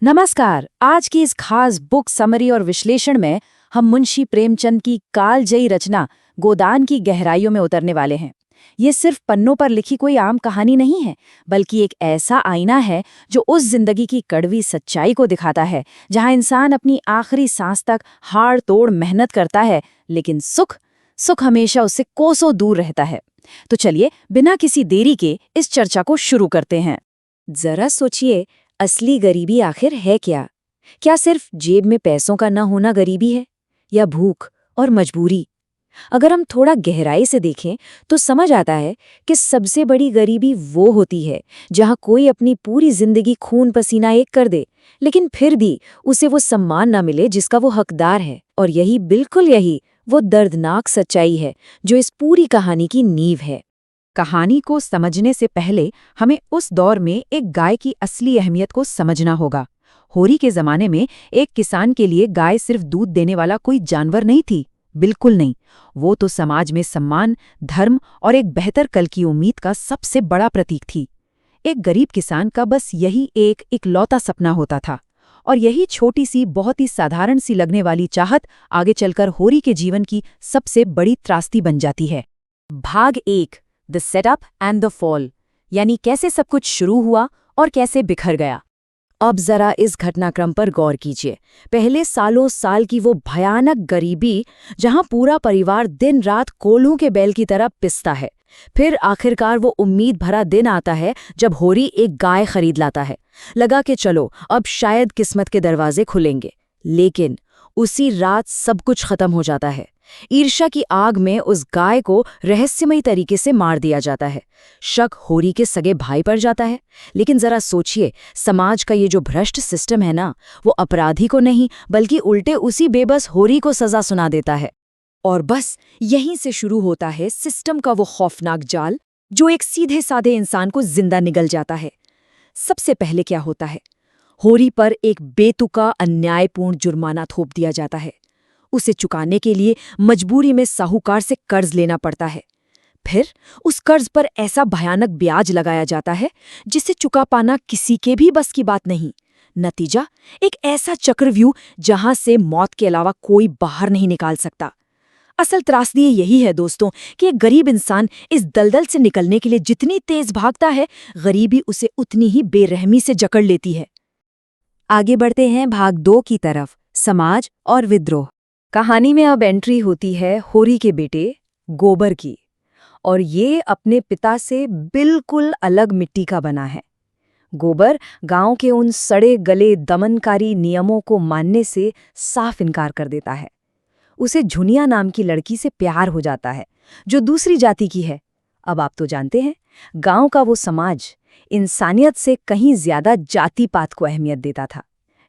नमस्कार। आज की इस खास बुक समरी और विश्लेषण में हम मुंशी प्रेमचंद की कालजयी रचना गोदान की गहराइयों में उतरने वाले हैं। ये सिर्फ पन्नों पर लिखी कोई आम कहानी नहीं है, बल्कि एक ऐसा आईना है जो उस जिंदगी की कड़वी सच्चाई को दिखाता है जहां इंसान अपनी आखिरी सांस तक हाड़ तोड़ मेहनत करता है, लेकिन सुख हमेशा उससे कोसों दूर रहता है। तो चलिए बिना किसी देरी के इस चर्चा को शुरू करते हैं। जरा सोचिए, असली गरीबी आखिर है क्या? क्या सिर्फ जेब में पैसों का न होना गरीबी है, या भूख और मजबूरी? अगर हम थोड़ा गहराई से देखें तो समझ आता है कि सबसे बड़ी गरीबी वो होती है जहां कोई अपनी पूरी जिंदगी खून पसीना एक कर दे, लेकिन फिर भी उसे वो सम्मान न मिले जिसका वो हकदार है। और बिल्कुल यही वो दर्दनाक सच्चाई है जो इस पूरी कहानी की नींव है। कहानी को समझने से पहले हमें उस दौर में एक गाय की असली अहमियत को समझना होगा। होरी के जमाने में एक किसान के लिए गाय सिर्फ दूध देने वाला कोई जानवर नहीं थी, बिल्कुल नहीं। वो तो समाज में सम्मान, धर्म और एक बेहतर कल की उम्मीद का सबसे बड़ा प्रतीक थी। एक गरीब किसान का बस यही एक इकलौता सपना होता था, और यही छोटी सी, बहुत ही साधारण सी लगने वाली चाहत आगे चलकर होरी के जीवन की सबसे बड़ी त्रासदी बन जाती है। भाग 1, the setup and the fall, यानी कैसे सब कुछ शुरू हुआ और कैसे बिखर गया। अब जरा इस घटनाक्रम पर गौर कीजिए। पहले सालों साल की वो भयानक गरीबी जहां पूरा परिवार दिन रात कोल्हू के बैल की तरह पिसता है। फिर आखिरकार वो उम्मीद भरा दिन आता है जब होरी एक गाय खरीद लाता है। लगा कि चलो अब शायद किस्मत के दरवाजे खुलेंगे, लेकिन उसी रात सब कुछ खत्म हो जाता है। ईर्ष्या की आग में उस गाय को रहस्यमयी तरीके से मार दिया जाता है। शक होरी के सगे भाई पर जाता है। लेकिन जरा सोचिए, समाज का ये जो भ्रष्ट सिस्टम है ना, वो अपराधी को नहीं बल्कि उल्टे उसी बेबस होरी को सजा सुना देता है। और बस यहीं से शुरू होता है सिस्टम का वो खौफनाक जाल जो एक सीधे साधे इंसान को जिंदा निगल जाता है। सबसे पहले क्या होता है, होरी पर एक बेतुका अन्यायपूर्ण जुर्माना थोप दिया जाता है। उसे चुकाने के लिए मजबूरी में साहूकार से कर्ज लेना पड़ता है। फिर उस कर्ज पर ऐसा भयानक ब्याज लगाया जाता है जिसे चुका पाना किसी के भी बस की बात नहीं। नतीजा एक ऐसा चक्रव्यूह जहां से मौत के अलावा कोई बाहर नहीं निकाल सकता। असल त्रासदी यही है दोस्तों कि एक गरीब इंसान इस दलदल से निकलने के लिए जितनी तेज भागता है, गरीबी उसे उतनी ही बेरहमी से जकड़ लेती है। आगे बढ़ते हैं भाग 2 की तरफ, समाज और विद्रोह। कहानी में अब एंट्री होती है होरी के बेटे गोबर की, और ये अपने पिता से बिल्कुल अलग मिट्टी का बना है। गोबर गांव के उन सड़े गले दमनकारी नियमों को मानने से साफ इनकार कर देता है। उसे झुनिया नाम की लड़की से प्यार हो जाता है जो दूसरी जाति की है। अब आप तो जानते हैं, गांव का वो समाज इंसानियत से कहीं ज्यादा जाति पात को अहमियत देता था।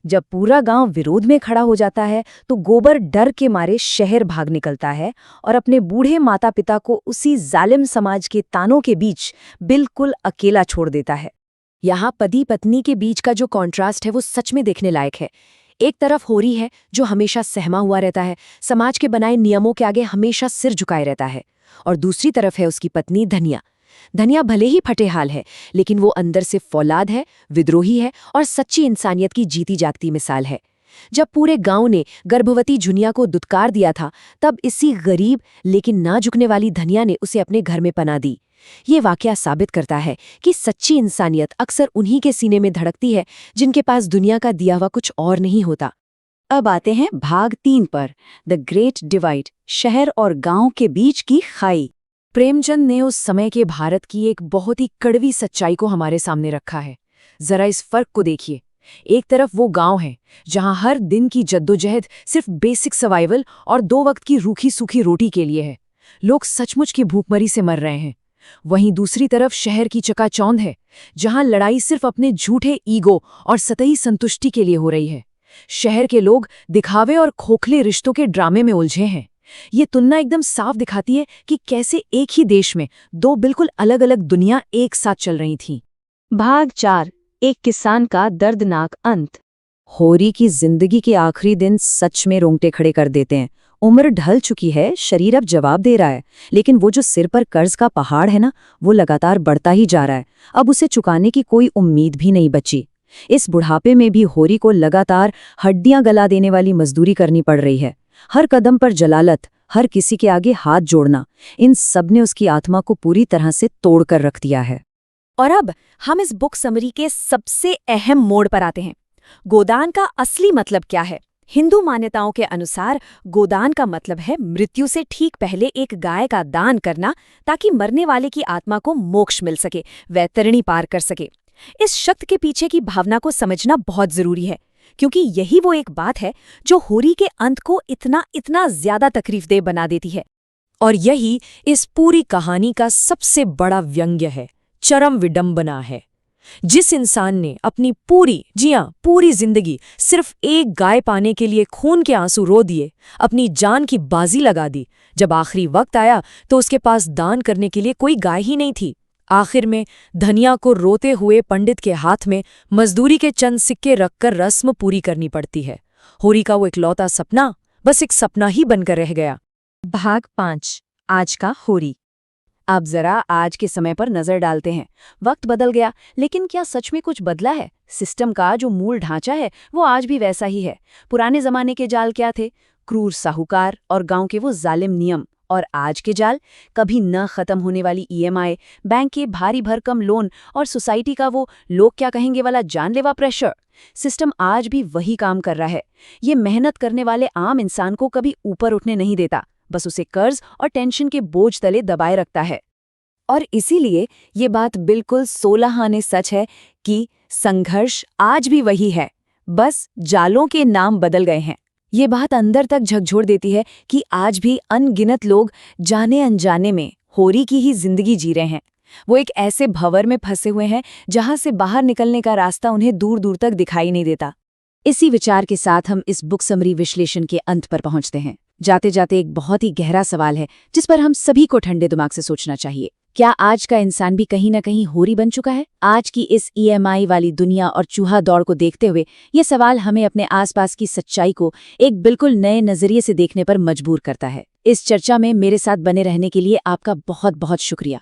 जब पूरा गांव विरोध में खड़ा हो जाता है तो गोबर डर के मारे शहर भाग निकलता है और अपने बूढ़े माता पिता को उसी जालिम समाज के तानों के बीच बिल्कुल अकेला छोड़ देता है। यहाँ पति पत्नी के बीच का जो कॉन्ट्रास्ट है वो सच में देखने लायक है। एक तरफ होरी है जो हमेशा सहमा हुआ रहता है, समाज के बनाए नियमों के आगे हमेशा सिर झुकाए रहता है, और दूसरी तरफ है उसकी पत्नी धनिया। धनिया भले ही फटेहाल है, लेकिन वो अंदर से फौलाद है, विद्रोही है और सच्ची इंसानियत की जीती जागती मिसाल है। जब पूरे गांव ने गर्भवती झुनिया को दुत्कार दिया था, तब इसी गरीब लेकिन ना झुकने वाली धनिया ने उसे अपने घर में पनाह दी। ये वाकया साबित करता है कि सच्ची इंसानियत अक्सर उन्हीं के सीने में धड़कती है जिनके पास दुनिया का दिया हुआ कुछ और नहीं होता। अब आते हैं भाग 3 पर, द ग्रेट डिवाइड, शहर और गांव के बीच की खाई। प्रेमचंद ने उस समय के भारत की एक बहुत ही कड़वी सच्चाई को हमारे सामने रखा है। जरा इस फर्क को देखिए। एक तरफ वो गांव है जहां हर दिन की जद्दोजहद सिर्फ बेसिक सर्वाइवल और 2 वक्त की रूखी सूखी रोटी के लिए है। लोग सचमुच की भूखमरी से मर रहे हैं। वहीं दूसरी तरफ शहर की चकाचौंध है जहां लड़ाई सिर्फ अपने झूठे ईगो और सतही संतुष्टि के लिए हो रही है। शहर के लोग दिखावे और खोखले रिश्तों के ड्रामे में उलझे हैं। ये तुलना एकदम साफ दिखाती है कि कैसे एक ही देश में 2 बिल्कुल अलग अलग दुनिया एक साथ चल रही थीं। भाग 4, एक किसान का दर्दनाक अंत। होरी की जिंदगी के आखिरी दिन सच में रोंगटे खड़े कर देते हैं। उम्र ढल चुकी है, शरीर अब जवाब दे रहा है, लेकिन वो जो सिर पर कर्ज का पहाड़ है ना, वो लगातार बढ़ता ही जा रहा है। अब उसे चुकाने की कोई उम्मीद भी नहीं बची। इस बुढ़ापे में भी होरी को लगातार हड्डियां गला देने वाली मजदूरी करनी पड़ रही है। हर कदम पर जलालत, हर किसी के आगे हाथ जोड़ना, इन सब ने उसकी आत्मा को पूरी तरह से तोड़ कर रख दिया है। और अब हम इस बुक समरी के सबसे अहम मोड़ पर आते हैं। गोदान का असली मतलब क्या है? हिंदू मान्यताओं के अनुसार गोदान का मतलब है मृत्यु से ठीक पहले एक गाय का दान करना, ताकि मरने वाले की आत्मा को मोक्ष मिल सके, वैतरणी पार कर सके। इस शब्द के पीछे की भावना को समझना बहुत जरूरी है, क्योंकि यही वो एक बात है जो होरी के अंत को इतना इतना ज्यादा तकलीफदेह बना देती है। और यही इस पूरी कहानी का सबसे बड़ा व्यंग्य है, चरम विडंबना है। जिस इंसान ने अपनी पूरी जिंदगी सिर्फ एक गाय पाने के लिए खून के आंसू रो दिए, अपनी जान की बाजी लगा दी, जब आखिरी वक्त आया तो उसके पास दान करने के लिए कोई गाय ही नहीं थी। आखिर में धनिया को रोते हुए पंडित के हाथ में मजदूरी के चंद सिक्के रखकर रस्म पूरी करनी पड़ती है। होरी का वो इकलौता सपना बस एक सपना ही बनकर रह गया। भाग 5, आज का होरी। अब जरा आज के समय पर नजर डालते हैं। वक्त बदल गया, लेकिन क्या सच में कुछ बदला है? सिस्टम का जो मूल ढांचा है वो आज भी वैसा ही है। पुराने जमाने के जाल क्या थे? क्रूर साहूकार और गांव के वो जालिम नियम। और आज के जाल? कभी न खत्म होने वाली EMI, बैंक के भारी भरकम लोन और सोसाइटी का वो लोग क्या कहेंगे वाला जानलेवा प्रेशर। सिस्टम आज भी वही काम कर रहा है। ये मेहनत करने वाले आम इंसान को कभी ऊपर उठने नहीं देता, बस उसे कर्ज और टेंशन के बोझ तले दबाए रखता है। और इसीलिए ये बात बिल्कुल 16 आने सच है कि संघर्ष आज भी वही है, बस जालों के नाम बदल गए हैं। ये बात अंदर तक झकझोर देती है कि आज भी अनगिनत लोग जाने अनजाने में होरी की ही जिंदगी जी रहे हैं। वो एक ऐसे भंवर में फंसे हुए हैं जहां से बाहर निकलने का रास्ता उन्हें दूर दूर तक दिखाई नहीं देता। इसी विचार के साथ हम इस बुक समरी विश्लेषण के अंत पर पहुंचते हैं। जाते जाते एक बहुत ही गहरा सवाल है जिस पर हम सभी को ठंडे दिमाग से सोचना चाहिए। क्या आज का इंसान भी कहीं न कहीं होरी बन चुका है? आज की इस EMI वाली दुनिया और चूहा दौड़ को देखते हुए ये सवाल हमें अपने आसपास की सच्चाई को एक बिल्कुल नए नजरिए से देखने पर मजबूर करता है। इस चर्चा में मेरे साथ बने रहने के लिए आपका बहुत बहुत शुक्रिया।